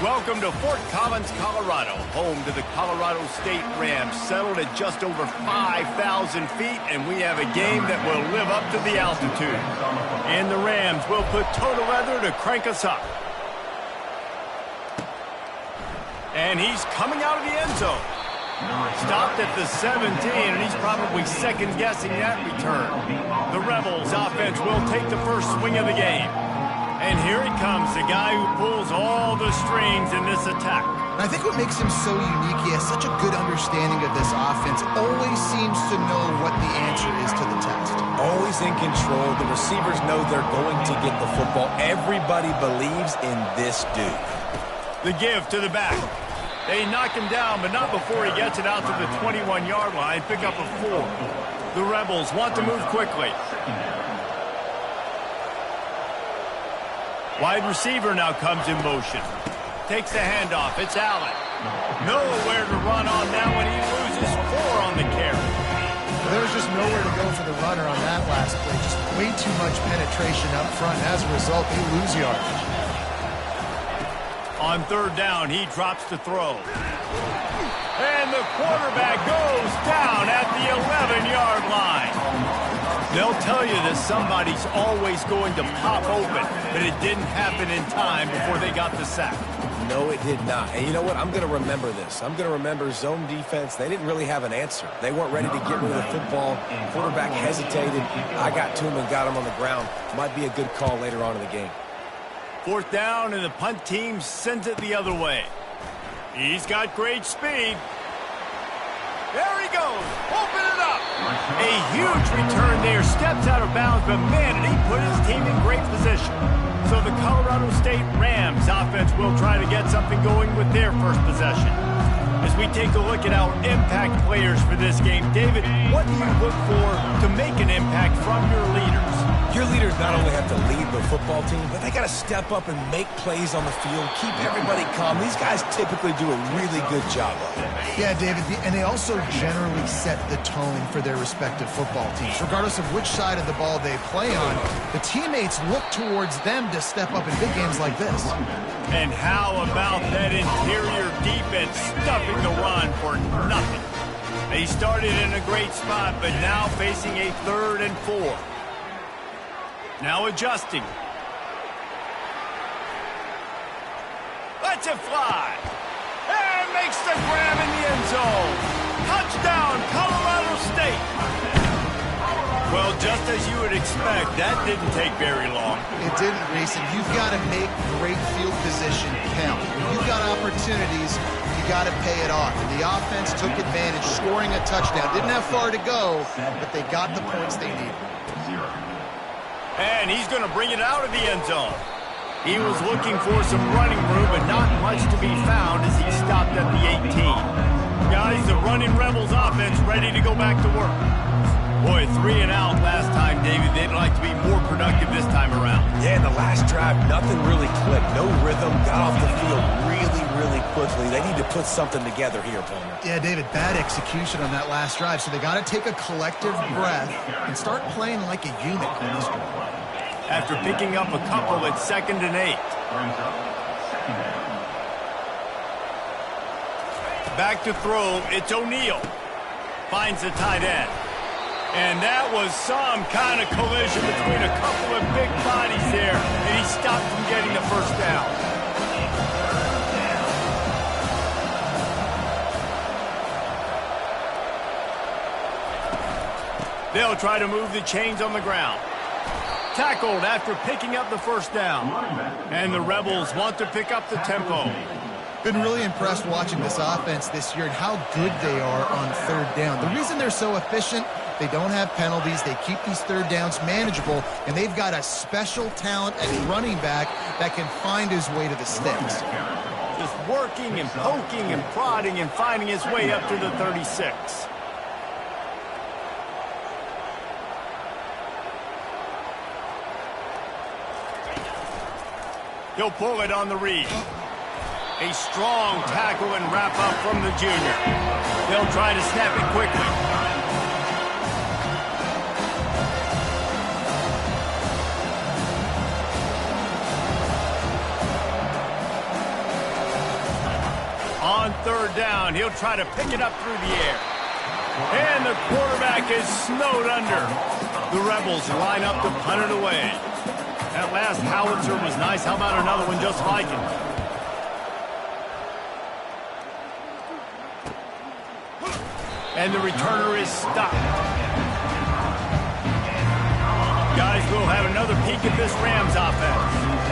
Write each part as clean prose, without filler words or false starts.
Welcome to Fort Collins, Colorado, home to the Colorado State Rams, settled at just over 5,000 feet, and we have a game that will live up to the altitude. And the Rams will put total leather to crank us up. And he's coming out of the end zone. Stopped at the 17, and he's probably second-guessing that return. The Rebels offense will take the first swing of the game. And here he comes, the guy who pulls all the strings in this attack. I think what makes him so unique, he has such a good understanding of this offense, always seems to know what the answer is to the test. Always in control. The receivers know they're going to get the football. Everybody believes in this dude. The give to the back. They knock him down, but not before he gets it out to the 21-yard line. Pick up a 4. The Rebels want to move quickly. Wide receiver now comes in motion. Takes the handoff. It's Allen. Nowhere to run on that one. He loses 4 on the carry. There was just nowhere to go for the runner on that last play. Just way too much penetration up front. As a result, they lose yardage. On third down, he drops to throw. And the quarterback goes down at the 11-yard line. They'll tell you that somebody's always going to pop open, but it didn't happen in time before they got the sack. No, it did not. And you know what? I'm going to remember this. I'm going to remember zone defense. They didn't really have an answer. They weren't ready to get rid of the football. Quarterback hesitated. I got to him and got him on the ground. Might be a good call later on in the game. Fourth down, and the punt team sends it the other way. He's got great speed. There he goes. Open it up. A huge return there. Steps out of bounds, but man, did he put his team in great position. So the Colorado State Rams offense will try to get something going with their first possession. As we take a look at our impact players for this game, David, what do you look for to make an impact from your leaders? Your leaders not only have to lead the football team, but they got to step up and make plays on the field, keep everybody calm. These guys typically do a really good job of it. Yeah, David, and they also generally set the tone for their respective football teams. Regardless of which side of the ball they play on, the teammates look towards them to step up in big games like this. And how about that interior defense stuffing the run for nothing? They started in a great spot, but now facing a 3rd and 4. Now adjusting. Lets it fly. And makes the grab in the end zone. Touchdown, Colorado State. Well, just as you would expect, that didn't take very long. It didn't, Reese, and you've got to make great field position count. When you've got opportunities, you got to pay it off. And the offense took advantage, scoring a touchdown. Didn't have far to go, but they got the points they needed. And he's going to bring it out of the end zone. He was looking for some running room, but not much to be found as he stopped at the 18. Guys, the running Rebels offense ready to go back to work. Boy, 3 and out last time, David. They'd like to be more productive this time around. Yeah, in the last drive, nothing really clicked. No rhythm, got off the field really quickly. They need to put something together here, Palmer. Yeah, David, bad execution on that last drive, so they got to take a collective breath and start playing like a unit in this one. After picking up a couple at 2nd and 8. Back to throw, it's O'Neal. Finds the tight end. And that was some kind of collision between a couple of big bodies there, and he stopped from getting the first down. They'll try to move the chains on the ground. Tackled after picking up the first down. And the Rebels want to pick up the tempo. Been really impressed watching this offense this year and how good they are on 3rd down. The reason they're so efficient, they don't have penalties. They keep these 3rd downs manageable, and they've got a special talent at running back that can find his way to the sticks. Just working and poking and prodding and finding his way up to the 36. He'll pull it on the read. A strong tackle and wrap up from the junior. They'll try to snap it quickly. third down. He'll try to pick it up through the air. And the quarterback is snowed under. The Rebels line up to punt it away. That last howitzer was nice. How about another one just like it? And the returner is stopped. Guys, we'll have another peek at this Rams offense.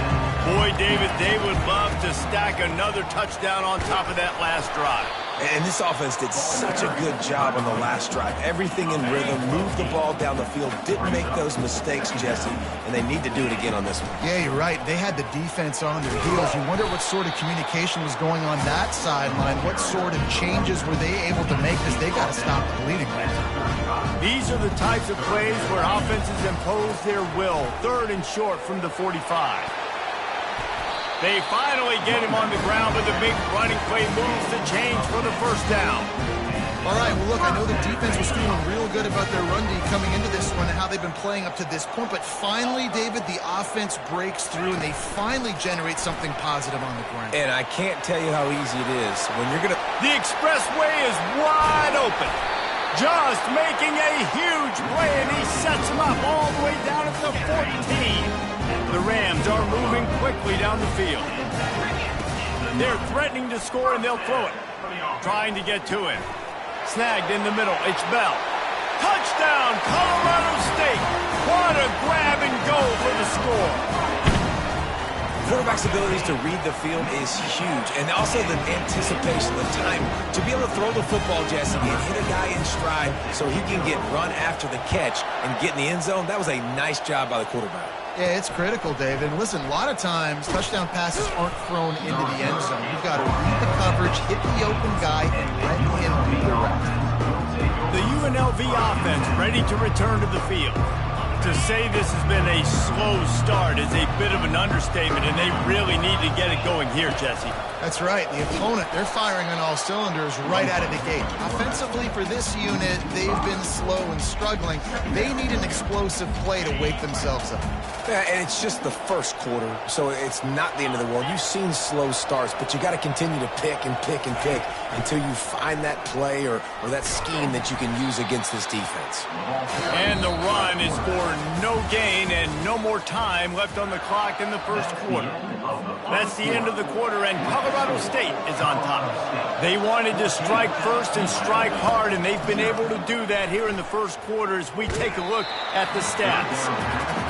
Boy, David, they would love to stack another touchdown on top of that last drive. And this offense did such a good job on the last drive. Everything in rhythm, moved the ball down the field, didn't make those mistakes, Jesse, and they need to do it again on this one. Yeah, you're right. They had the defense on their heels. You wonder what sort of communication was going on that sideline. What sort of changes were they able to make as they got to stop the bleeding right now. These are the types of plays where offenses impose their will. 3rd and short from the 45. They finally get him on the ground, but the big running play moves the change for the first down. All right, well, look, I know the defense was feeling real good about their run D coming into this one and how they've been playing up to this point, but finally, David, the offense breaks through, and they finally generate something positive on the ground. And I can't tell you how easy it is when you're going to... The expressway is wide open. Just making a huge play, and he sets him up all the way down at the 14. The Rams are moving quickly down the field. They're threatening to score, and they'll throw it. Trying to get to him. Snagged in the middle. It's Bell. Touchdown, Colorado State. What a grab and go for the score. Quarterback's abilities to read the field is huge, and also the anticipation, the time to be able to throw the football, Jesse, and hit a guy in stride so he can get run after the catch and get in the end zone. That was a nice job by the quarterback. Yeah, it's critical, David. And listen, a lot of times touchdown passes aren't thrown into the end zone. You've got to read the coverage, hit the open guy, and let him do the rest. The UNLV offense ready to return to the field. To say this has been a slow start is a bit of an understatement, and they really need to get it going here, Jesse. That's right. The opponent, they're firing on all cylinders right out of the gate. Offensively, for this unit, they've been slow and struggling. They need an explosive play to wake themselves up. Yeah, and it's just the first quarter, so it's not the end of the world. You've seen slow starts, but you got to continue to pick and pick and pick until you find that play or that scheme that you can use against this defense. And the run is for no gain and no more time left on the clock in the first quarter. That's the end of the quarter, and Colorado State is on top. They wanted to strike first and strike hard, and they've been able to do that here in the first quarter as we take a look at the stats.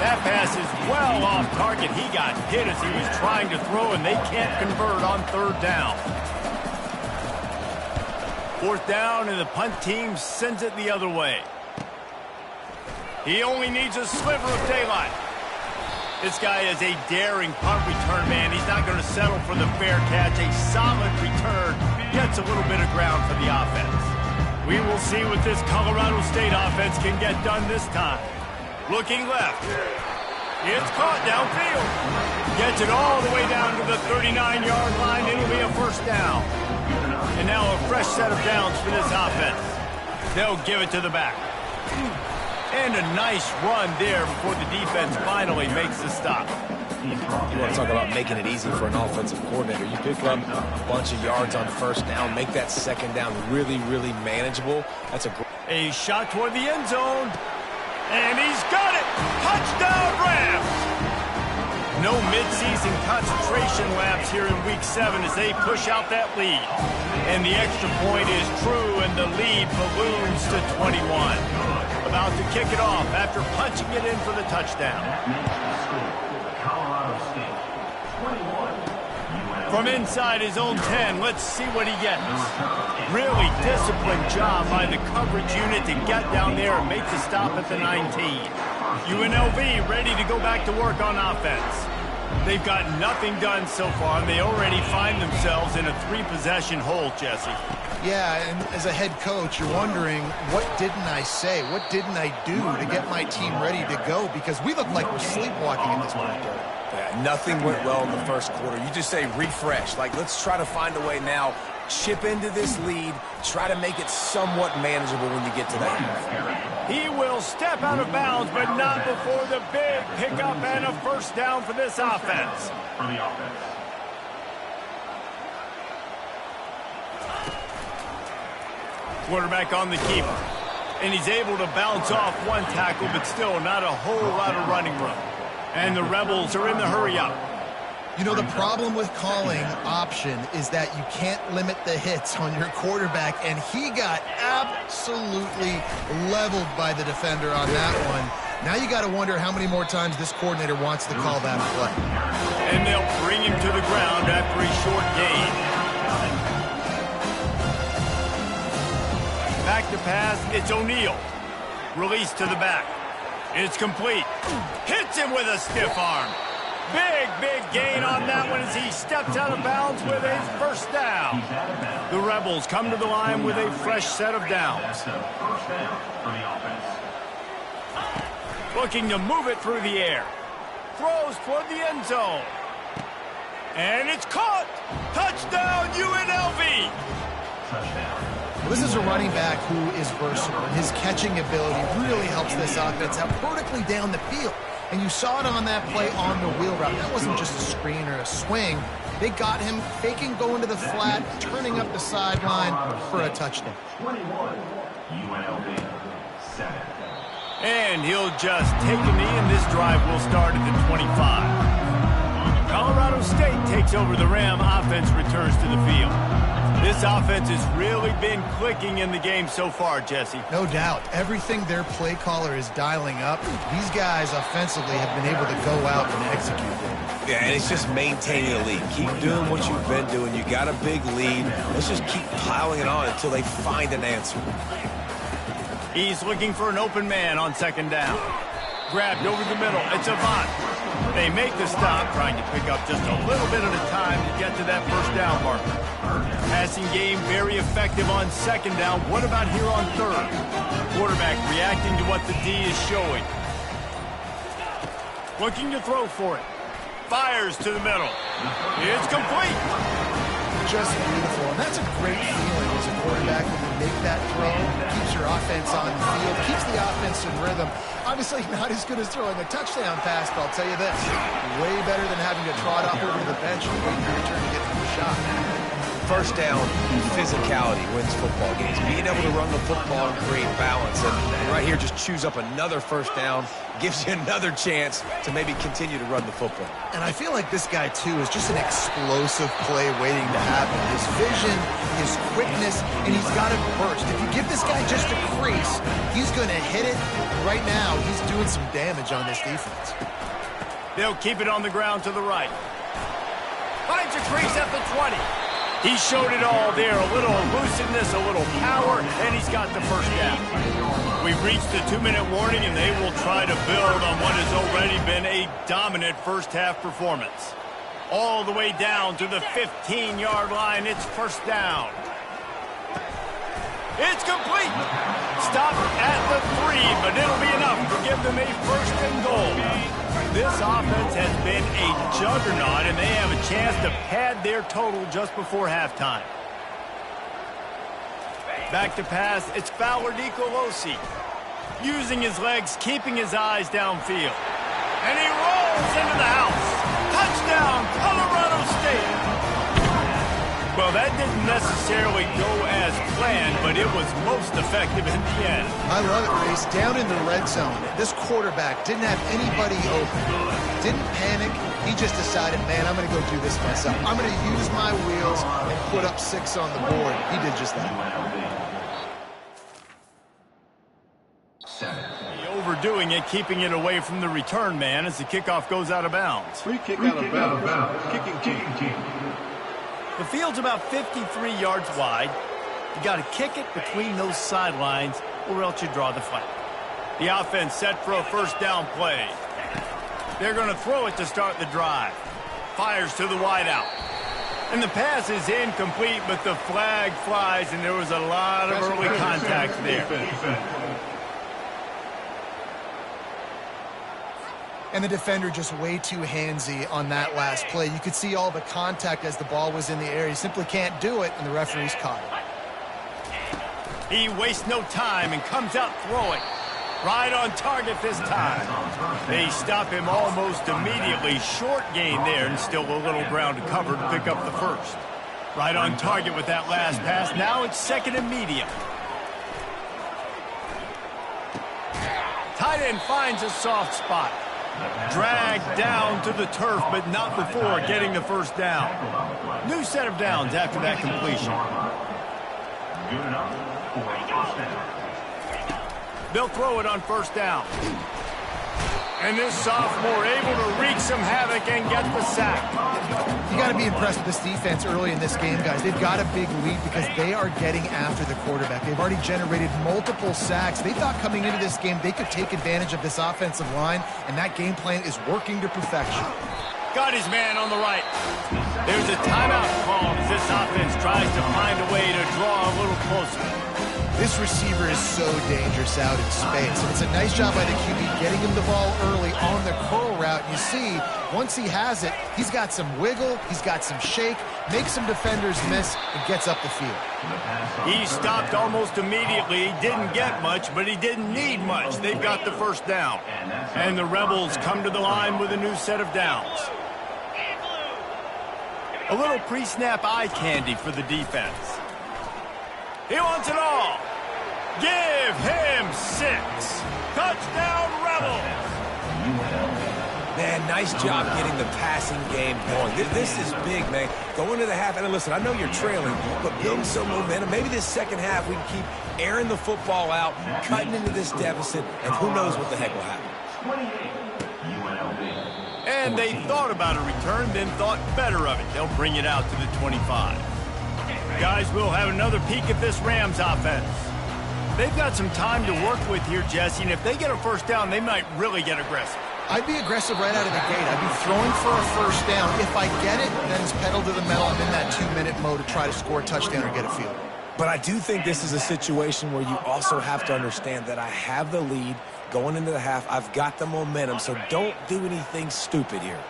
That pass is well off target. He got hit as he was trying to throw, and they can't convert on 3rd down. 4th down, and the punt team sends it the other way. He only needs a sliver of daylight. This guy is a daring punt return man. He's not going to settle for the fair catch. A solid return gets a little bit of ground for the offense. We will see what this Colorado State offense can get done this time. Looking left. It's caught downfield. Gets it all the way down to the 39-yard line. It'll be a first down. And now a fresh set of downs for this offense. They'll give it to the back. And a nice run there before the defense finally makes the stop. You want to talk about making it easy for an offensive coordinator. You pick up a bunch of yards on 1st down, make that 2nd down really, really manageable. That's a shot toward the end zone. And he's got it! Touchdown, Rams! No midseason concentration laps here in Week 7 as they push out that lead. And the extra point is true, and the lead balloons to 21. About to kick it off after punching it in for the touchdown. From inside his own 10, let's see what he gets. Really disciplined job by the coverage unit to get down there and make the stop at the 19. UNLV ready to go back to work on offense. They've got nothing done so far, and they already find themselves in a 3-possession hole, Jesse. Yeah, and as a head coach, you're wondering, what didn't I say? What didn't I do to get my team ready to go? Because we look like we're sleepwalking at this point. Yeah, nothing went well in the first quarter. You just say refresh. Like, let's try to find a way now. Chip into this lead. Try to make it somewhat manageable when you get to that. He will step out of bounds, but not before the big pickup and a first down for this offense. Quarterback on the keeper. And he's able to bounce off one tackle, but still not a whole lot of running room. And the Rebels are in the hurry-up. You know, the problem with calling option is that you can't limit the hits on your quarterback, and he got absolutely leveled by the defender on that one. Now you got to wonder how many more times this coordinator wants to call that play. And they'll bring him to the ground after a short gain. Back to pass, it's O'Neal. Release to the back. It's complete. Hits him with a stiff arm. Big gain on that one as he steps out of bounds with a first down. The Rebels come to the line with a fresh set of downs. Looking to move it through the air. Throws toward the end zone. And it's caught. Touchdown, UNLV. Well, this is a running back who is versatile. His catching ability really helps this offense out vertically down the field. And you saw it on that play on the wheel route. That wasn't just a screen or a swing. They got him faking going to the flat, turning up the sideline for a touchdown. 21, UNLV, 7. And he'll just take a knee, and this drive will start at the 25. Colorado State takes over the Ram. Offense returns to the field. This offense has really been clicking in the game so far, Jesse. No doubt. Everything their play caller is dialing up, these guys offensively have been able to go out and execute it. Yeah, and it's just maintaining the lead. Keep doing what you've been doing. You got a big lead. Let's just keep piling it on until they find an answer. He's looking for an open man on second down. Grabbed over the middle. It's Avant. They make the stop, trying to pick up just a little bit at a time to get to that first down marker. Passing game very effective on second down. What about here on third? Quarterback reacting to what the D is showing. Looking to throw for it. Fires to the middle. It's complete. Just beautiful. And that's a great feeling as a quarterback when you make that throw. Keeps your offense on the field. Keeps the offense in rhythm. Obviously not as good as throwing a touchdown pass, but I'll tell you this. Way better than having to trot off over to the bench and wait for your turn to get the shot. First down, physicality wins football games. Being able to run the football and create balance. And right here, just choose up another first down. Gives you another chance to maybe continue to run the football. And I feel like this guy, too, is just an explosive play waiting to happen. His vision, his quickness, and he's got it burst. If you give this guy just a crease, he's going to hit it. Right now, he's doing some damage on this defense. They'll keep it on the ground to the right. Finds a crease at the 20. He showed it all there. A little elusiveness, a little power, and he's got the first down. We've reached the 2-minute warning, and they will try to build on what has already been a dominant first-half performance. All the way down to the 15-yard line. It's first down. It's complete. Stop at the 3, but it'll be enough to give them a first and goal. This offense has been a juggernaut, and they have a chance to pad their total just before halftime. Back to pass, it's Fowler Nicolosi. Using his legs, keeping his eyes downfield. And he rolls into the house. Touchdown, Colorado State. Well, that didn't necessarily go as planned, but it was most effective in the end. I love it, Reese. Down in the red zone, this quarterback didn't have anybody open. Didn't panic. He just decided, man, I'm going to go do this myself. I'm going to use my wheels and put up 6 on the board. He did just that. Overdoing it, keeping it away from the return man as the kickoff goes out of bounds. Free kick out of bounds. Kicking team. The field's about 53 yards wide. You got to kick it between those sidelines or else you draw the flag. The offense set for a first down play. They're going to throw it to start the drive. Fires to the wideout. And the pass is incomplete, but the flag flies, and there was a lot of early contact there. And the defender just way too handsy on that last play. You could see all the contact as the ball was in the air. He simply can't do it, and the referee's caught it. He wastes no time and comes out throwing. Right on target this time. They stop him almost immediately. Short gain there, and still a little ground to cover to pick up the first. Right on target with that last pass. Now it's second and medium. tight end finds a soft spot. Dragged down to the turf, but not before getting the first down. New set of downs after that completion. Good enough for a first down. They'll throw it on first down. And this sophomore able to wreak some havoc and get the sack. You got to be impressed with this defense early in this game, guys. They've got a big lead because they are getting after the quarterback. They've already generated multiple sacks. They thought coming into this game they could take advantage of this offensive line, and that game plan is working to perfection. Got his man on the right. There's a timeout called as this offense tries to find a way to draw a little closer. This receiver is so dangerous out in space, and it's a nice job by the QB getting him the ball early on the curl route. You see, once he has it, he's got some wiggle, he's got some shake, makes some defenders miss, and gets up the field. He stopped almost immediately. He didn't get much, but he didn't need much. They've got the first down. And the Rebels come to the line with a new set of downs. A little pre-snap eye candy for the defense. He wants it all. Give him 6. Touchdown, Rebels. Man, nice job getting the passing game going. This is big, man. Go into the half, and listen, I know you're trailing, but building some momentum. Maybe this second half we can keep airing the football out, cutting into this deficit, and who knows what the heck will happen. And they thought about a return, then thought better of it. They'll bring it out to the 25. Guys, we'll have another peek at this Rams offense. They've got some time to work with here, Jesse, and if they get a first down, they might really get aggressive. I'd be aggressive right out of the gate. I'd be throwing for a first down. If I get it, then it's pedal to the metal. I'm in that 2-minute mode to try to score a touchdown or get a field. But I do think this is a situation where you also have to understand that I have the lead going into the half. I've got the momentum, so don't do anything stupid here.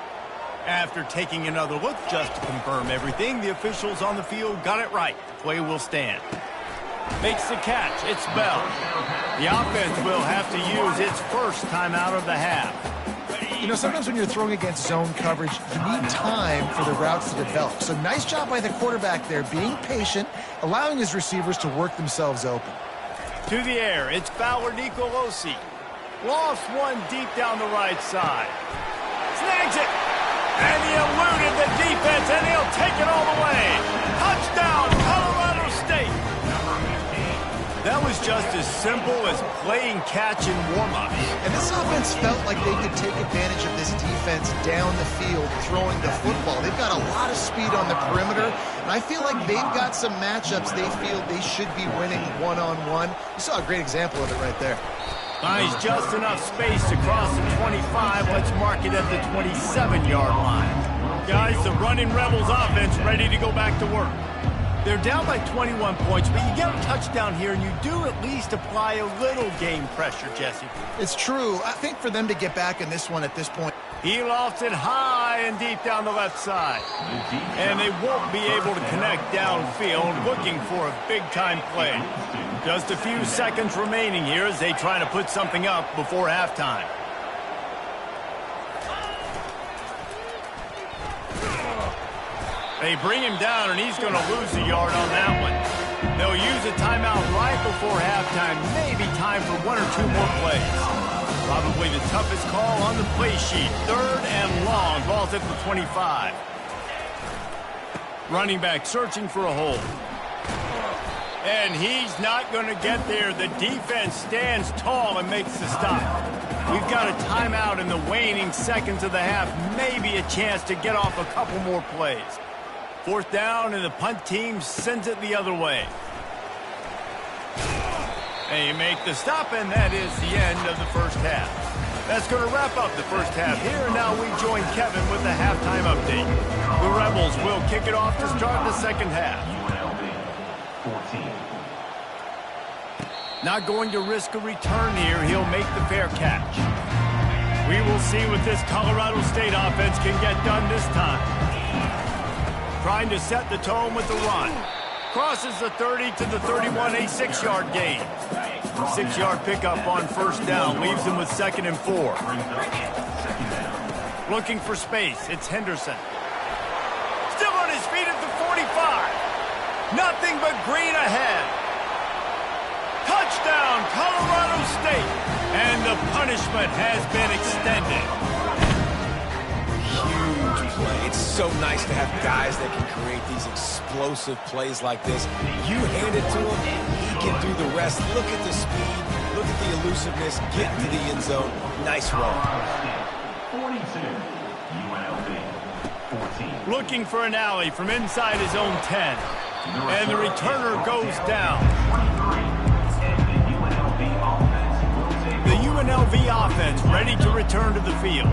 After taking another look just to confirm everything, the officials on the field got it right. Play will stand. Makes the catch. It's Bell. The offense will have to use its first timeout of the half. You know, sometimes when you're throwing against zone coverage, you need time for the routes to develop. So nice job by the quarterback there, being patient, allowing his receivers to work themselves open. To the air, it's Fowler Nicolosi. Lost one deep down the right side. Snags it. And he eluded the defense, and he'll take it all the way. Touchdown, Colorado State. That was just as simple as playing catch in warm-up. And this offense felt like they could take advantage of this defense down the field, throwing the football. They've got a lot of speed on the perimeter, and I feel like they've got some matchups they feel they should be winning one-on-one. You saw a great example of it right there. Finds just enough space to cross the 25. Let's mark it at the 27-yard line. Guys, the running Rebels offense ready to go back to work. They're down by 21 points, but you get a touchdown here, and you do at least apply a little game pressure, Jesse. It's true. I think for them to get back in this one at this point. He lofts it high and deep down the left side. And they won't be able to connect downfield, looking for a big-time play. Just a few seconds remaining here as they try to put something up before halftime. They bring him down, and he's going to lose a yard on that one. They'll use a timeout right before halftime. Maybe time for 1 or 2 more plays. Probably the toughest call on the play sheet. 3rd and long. Ball's at the 25. Running back searching for a hole. And he's not going to get there. The defense stands tall and makes the stop. We've got a timeout in the waning seconds of the half. Maybe a chance to get off a couple more plays. 4th down, and the punt team sends it the other way. They make the stop, and that is the end of the first half. That's going to wrap up the first half here. Now we join Kevin with the halftime update. The Rebels will kick it off to start the second half. Not going to risk a return here. He'll make the fair catch. We will see what this Colorado State offense can get done this time. Trying to set the tone with the run. Crosses the 30 to the 31, a 6-yard gain. 6-yard pickup on first down. Leaves them with 2nd and 4. Looking for space. It's Henderson. Still on his feet at the 45. Nothing but green ahead. Touchdown, Colorado State. And the the punishment has been extended. Huge play. It's so nice to have guys that can create these explosive plays like this. You hand it to him, he can do the rest. Look at the speed. Look at the elusiveness. Get into the end zone. Nice run. 42, UNLV, 14. Looking for an alley from inside his own 10. And the returner goes down. The UNLV offense ready to return to the field.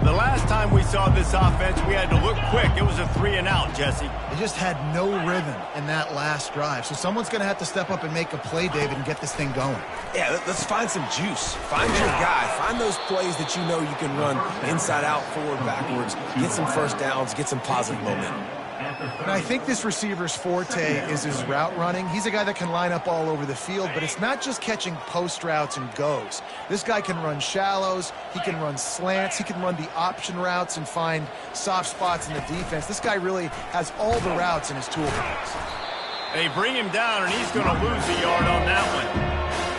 The last time we saw this offense, we had to look quick. It was a 3-and-out, Jesse. They just had no rhythm in that last drive. So someone's going to have to step up and make a play, David, and get this thing going. Yeah, let's find some juice. Find your guy. Find those plays that you know you can run inside out, forward, backwards. Get some first downs. Get some positive momentum. And I think this receiver's forte is his route running. He's a guy that can line up all over the field, but it's not just catching post routes and goes. This guy can run shallows, he can run slants, he can run the option routes and find soft spots in the defense. This guy really has all the routes in his toolbox. They bring him down, and he's going to lose a yard on that one.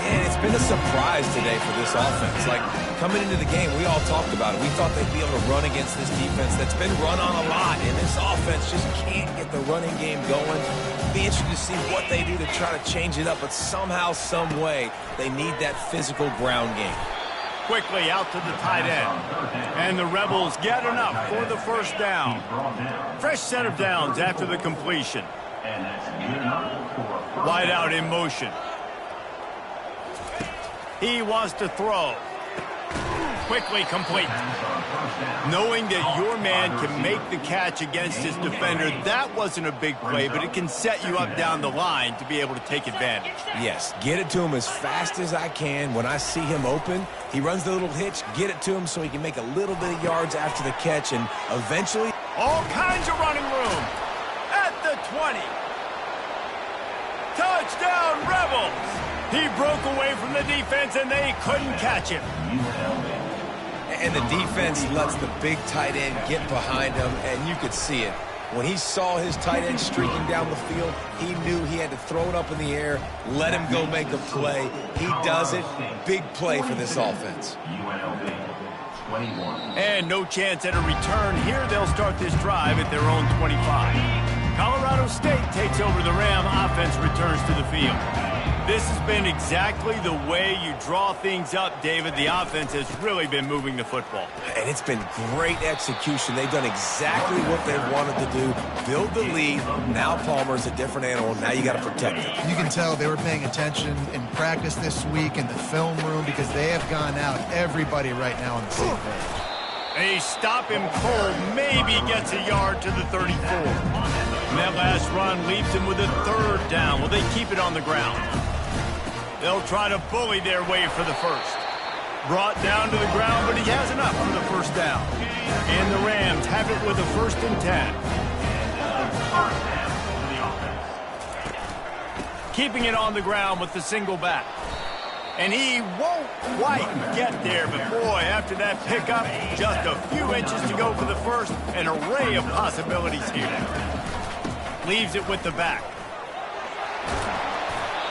And it's been a surprise today for this offense. Like, coming into the game, we all talked about it. We thought they'd be able to run against this defense that's been run on a lot, and this offense just can't get the running game going. Be interested to see what they do to try to change it up, but somehow, some way, they need that physical ground game. Quickly out to the tight end. And the Rebels get enough for the first down. Fresh set of downs after the completion. And that's good enough for a first Wide down. out in motion. He wants to throw. Quickly complete. Knowing that your man can make the catch against his defender, that wasn't a big play, but it can set you up down the line to be able to take advantage. Yes, get it to him as fast as I can. When I see him open, he runs the little hitch, get it to him so he can make a little bit of yards after the catch, and eventually... All kinds of running room at the 20. Touchdown, Rebels! He broke away from the defense, and they couldn't catch him. And the defense lets the big tight end get behind him, and you could see it. When he saw his tight end streaking down the field, he knew he had to throw it up in the air, let him go make a play. He does it. Big play for this offense. UNLV, 21. And no chance at a return here. They'll start this drive at their own 25. Colorado State takes over the Ram. Offense returns to the field. This has been exactly the way you draw things up, David. The offense has really been moving the football. And it's been great execution. They've done exactly what they wanted to do. Build the lead. Now Palmer's a different animal. Now you got to protect it. You can tell they were paying attention in practice this week in the film room because they have gone out, everybody right now on the same page. They stop him cold, maybe gets a yard to the 34. And that last run leaves him with a third down. Will they keep it on the ground? They'll try to bully their way for the first. Brought down to the ground, but he has enough for the first down. And the Rams have it with a 1st and 10. Keeping it on the ground with the single back. And he won't quite get there, but boy, after that pickup, just a few inches to go for the first. An array of possibilities here. Leaves it with the back.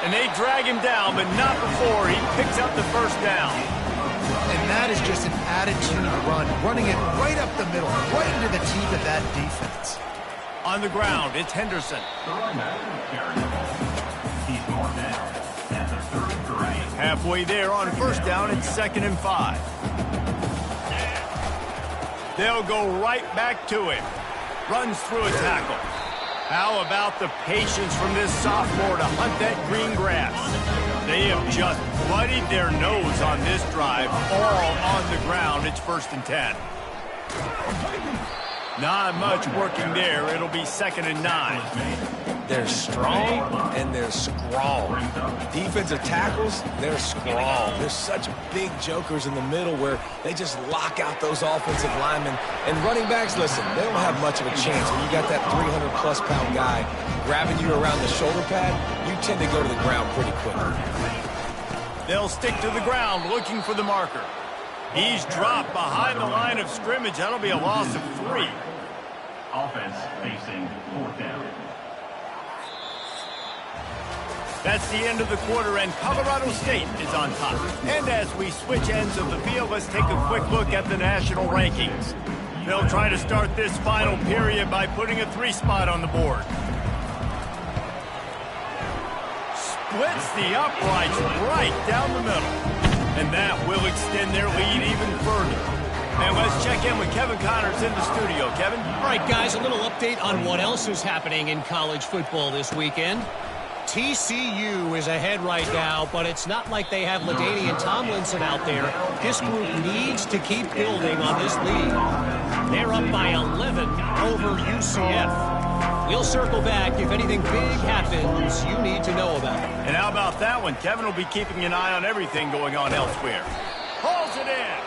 And they drag him down, but not before he picks up the first down. And that is just an attitude run, running it right up the middle, right into the teeth of that defense. On the ground, it's Henderson. He's going down at the 33. Halfway there on first down, it's 2nd and 5. They'll go right back to him. Runs through a tackle. How about the patience from this sophomore to hunt that green grass? They have just bloodied their nose on this drive, all on the ground. It's 1st and 10. Not much working there. It'll be 2nd and 9. They're strong and they're scrawl. Defensive tackles, they're scrawl. They're such big jokers in the middle where they just lock out those offensive linemen. And running backs, listen, they don't have much of a chance. When you got that 300-plus pound guy grabbing you around the shoulder pad, you tend to go to the ground pretty quickly. They'll stick to the ground looking for the marker. He's dropped behind the line of scrimmage. That'll be a loss of 3. Offense facing 4th down. That's the end of the quarter, and Colorado State is on top. And as we switch ends of the field, let's take a quick look at the national rankings. They'll try to start this final period by putting a 3 spot on the board. Splits the uprights right down the middle. And that will extend their lead even further. And let's check in with Kevin Connors in the studio. Kevin? All right, guys, a little update on what else is happening in college football this weekend. TCU is ahead right now, but it's not like they have LaDainian Tomlinson out there. This group needs to keep building on this lead. They're up by 11 over UCF. We'll circle back if anything big happens you need to know about. And how about that one? Kevin will be keeping an eye on everything going on elsewhere. Hauls it in.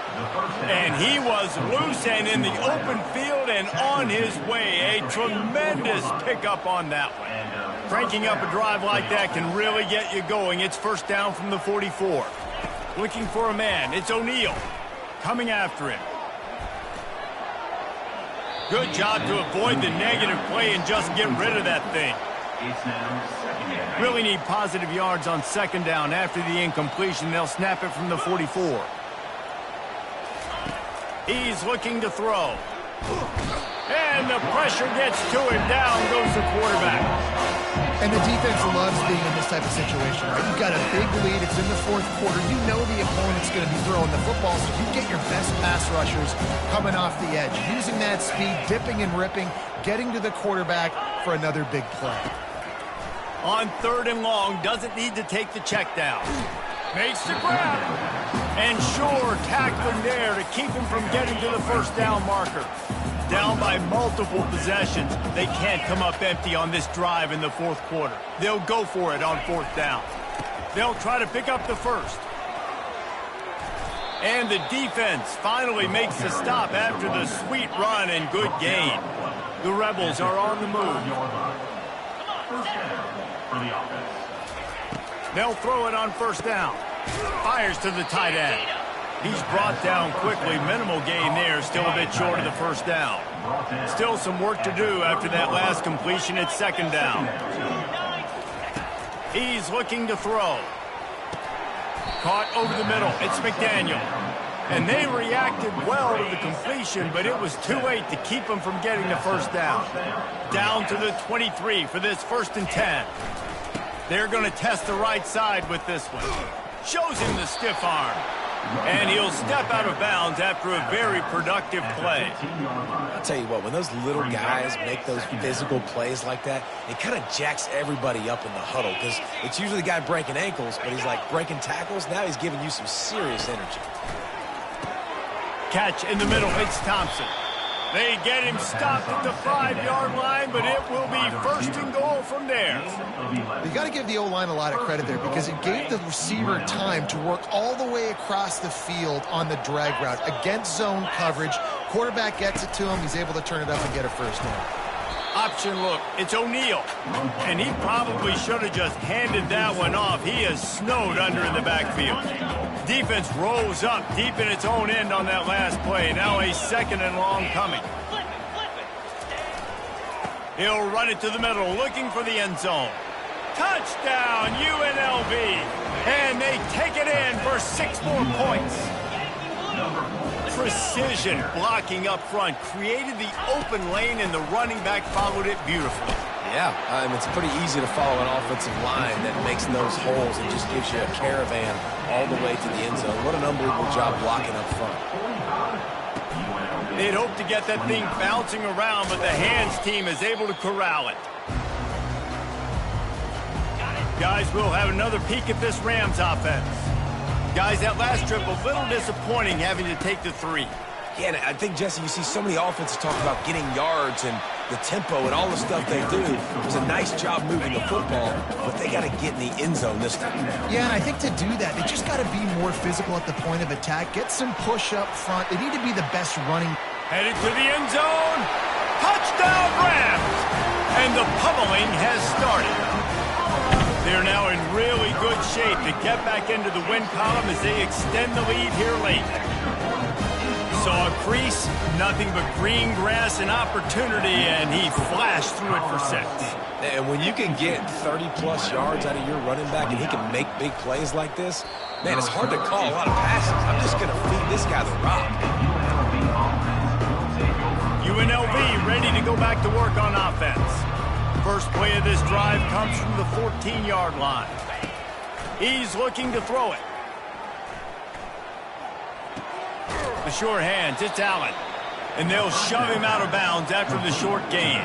And he was loose and in the open field and on his way. A tremendous pickup on that one. Cranking up a drive like that can really get you going. It's first down from the 44. Looking for a man. It's O'Neal coming after him. Good job to avoid the negative play and just get rid of that thing. Really need positive yards on second down. After the incompletion, they'll snap it from the 44. He's looking to throw. And the pressure gets to him. Down goes the quarterback. And the defense loves being in this type of situation, right? You've got a big lead. It's in the fourth quarter. You know the opponent's going to be throwing the football, so you get your best pass rushers coming off the edge, using that speed, dipping and ripping, getting to the quarterback for another big play. On 3rd and long, doesn't need to take the check down. Makes the grab. And sure, tackling there to keep him from getting to the first down marker. Down by multiple possessions. They can't come up empty on this drive in the fourth quarter. They'll go for it on 4th down. They'll try to pick up the first. And the defense finally makes a stop after the sweet run and good gain. The Rebels are on the move. They'll throw it on 1st down. Fires to the tight end. He's brought down quickly. Minimal gain there. Still a bit short of the first down. Still some work to do after that last completion at 2nd down. He's looking to throw. Caught over the middle. It's McDaniel. And they reacted well to the completion, but it was too late to keep them from getting the first down. Down to the 23 for this 1st and 10. They're going to test the right side with this one. Shows him the stiff arm. And he'll step out of bounds after a very productive play. I'll tell you what, when those little guys make those physical plays like that, it kind of jacks everybody up in the huddle because it's usually the guy breaking ankles, but he's like breaking tackles. Now he's giving you some serious energy. Catch in the middle. It's Thompson. They get him stopped at the 5-yard line, but it will be 1st and goal from there. You got to give the O-line a lot of credit there because it gave the receiver time to work all the way across the field on the drag route against zone coverage. Quarterback gets it to him. He's able to turn it up and get a first down. Option look. It's O'Neal. And he probably should have just handed that one off. He is snowed under in the backfield. Defense rolls up deep in its own end on that last play. Now a 2nd and long coming. He'll run it to the middle, looking for the end zone. Touchdown, UNLV. And they take it in for 6 more points. Precision blocking up front created the open lane, and the running back followed it beautifully. Yeah, it's pretty easy to follow an offensive line that makes those holes and just gives you a caravan all the way to the end zone. What an unbelievable job blocking up front. They'd hope to get that thing bouncing around, but the hands team is able to corral it. Guys, we'll have another peek at this Rams offense. Guys, that last trip, a little disappointing having to take the 3. Yeah, and I think, Jesse, you see so many offenses talk about getting yards and the tempo and all the stuff they do. It was a nice job moving the football, but they got to get in the end zone this time. Yeah, and I think to do that, they just got to be more physical at the point of attack, get some push up front. They need to be the best running. Headed to the end zone. Touchdown Rams! And the pummeling has started. They're now in really good shape to get back into the win column as they extend the lead here late. Saw a crease, nothing but green grass and opportunity, and he flashed through it for 6. And when you can get 30-plus yards out of your running back and he can make big plays like this, man, it's hard to call a lot of passes. I'm just going to feed this guy the rock. UNLV ready to go back to work on offense. First play of this drive comes from the 14-yard line. He's looking to throw it. The short hands, it's Allen. And they'll shove him out of bounds after the short gain.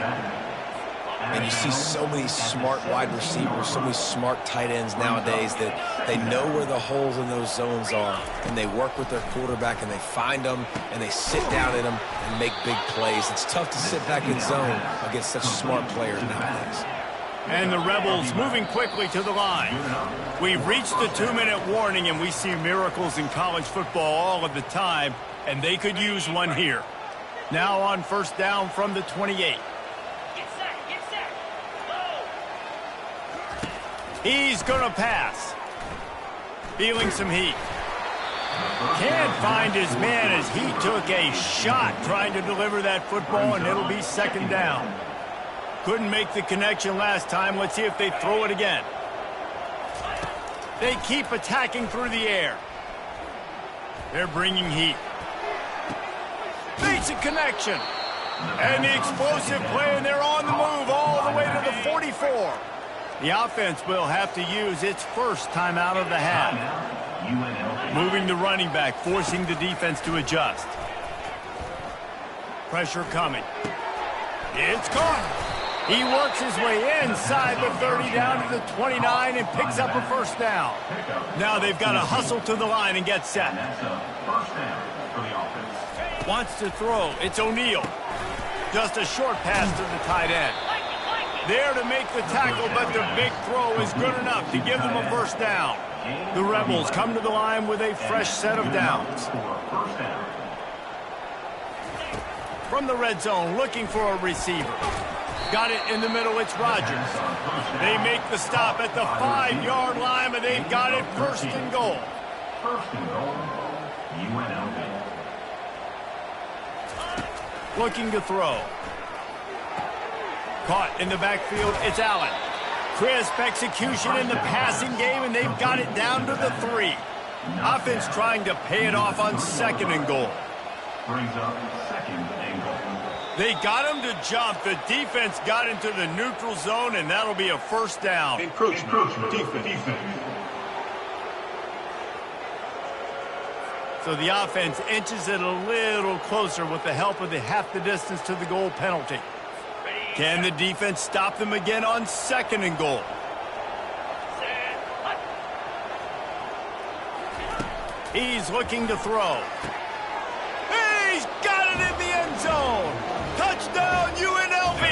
And you see so many smart wide receivers, so many smart tight ends nowadays that they know where the holes in those zones are, and they work with their quarterback, and they find them, and they sit down in them and make big plays. It's tough to sit back in zone against such smart players nowadays. And the Rebels moving quickly to the line. We've reached the 2-minute warning, and we see miracles in college football all of the time, and they could use one here. Now on first down from the 28. He's going to pass. Feeling some heat. Can't find his man as he took a shot trying to deliver that football, and it'll be second down. Couldn't make the connection last time. Let's see if they throw it again. They keep attacking through the air. They're bringing heat. Makes a connection. And the explosive play, and they're on the move all the way to the 44. The offense will have to use its first timeout of the half. Moving the running back, forcing the defense to adjust. Pressure coming. It's caught. He works his way inside the 30 down to the 29 and picks up a first down. Now they've got to hustle to the line and get set. Wants to throw. It's O'Neal. Just a short pass to the tight end. There to make the tackle, but the big throw is good enough to give them a first down. The Rebels come to the line with a fresh set of downs. From the red zone, looking for a receiver. Got it in the middle, it's Rodgers. They make the stop at the 5-yard line, and they've got it first and goal. First and goal, UNLV. Looking to throw. Caught in the backfield, it's Allen. Crisp execution in the passing game, and they've got it down to the 3. Offense trying to pay it off on second and goal. Brings up second and goal. They got him to jump. The defense got into the neutral zone, and that'll be a first down. Encroachment defense. So the offense inches it a little closer with the help of the half the distance to the goal penalty. Can the defense stop them again on second and goal? He's looking to throw. He's got it in the end zone. Touchdown, UNLV.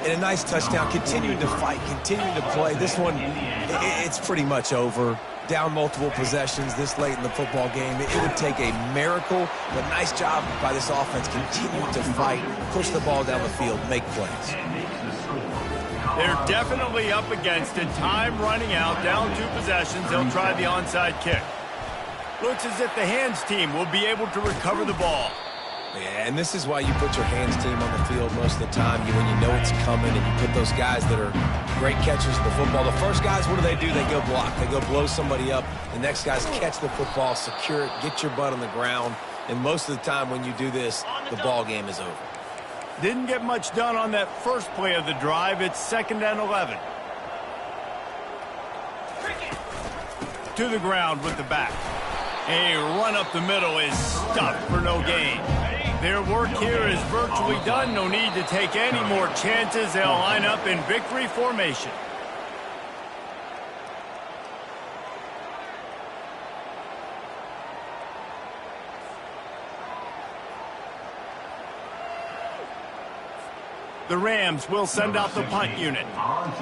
And a nice touchdown, continuing to fight, continuing to play. This one, it's pretty much over. Down multiple possessions this late in the football game. It would take a miracle, but nice job by this offense. Continue to fight, push the ball down the field, make plays. They're definitely up against it. Time running out, down 2 possessions. They'll try the onside kick. Looks as if the hands team will be able to recover the ball. Yeah, and this is why you put your hands team on the field most of the time when you know it's coming, and you put those guys that are great catchers of the football. The first guys, what do? They go block. They go blow somebody up. The next guys catch the football, secure it, get your butt on the ground. And most of the time when you do this, the ball game is over. Didn't get much done on that first play of the drive. It's second and 11. To the ground with the back. A run up the middle is stuffed for no gain. Their work here is virtually done. No need to take any more chances. They'll line up in victory formation. The Rams will send out the punt unit.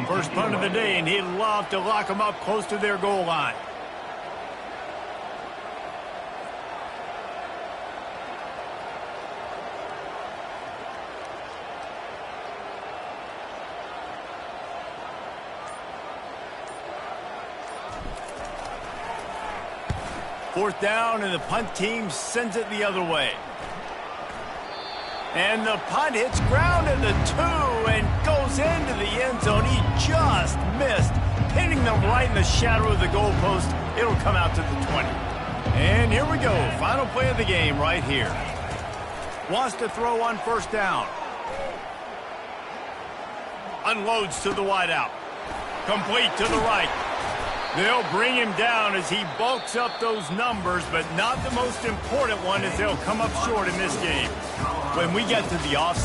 First punt of the day, and he'd love to lock them up close to their goal line. 4th down, and the punt team sends it the other way. And the punt hits ground at the 2 and goes into the end zone. He just missed, hitting them right in the shadow of the goalpost. It'll come out to the 20. And here we go. Final play of the game right here. Wants to throw on 1st down. Unloads to the wideout. Complete to the right. They'll bring him down as he bulks up those numbers, but not the most important one, as they'll come up short in this game. When we get to the offseason,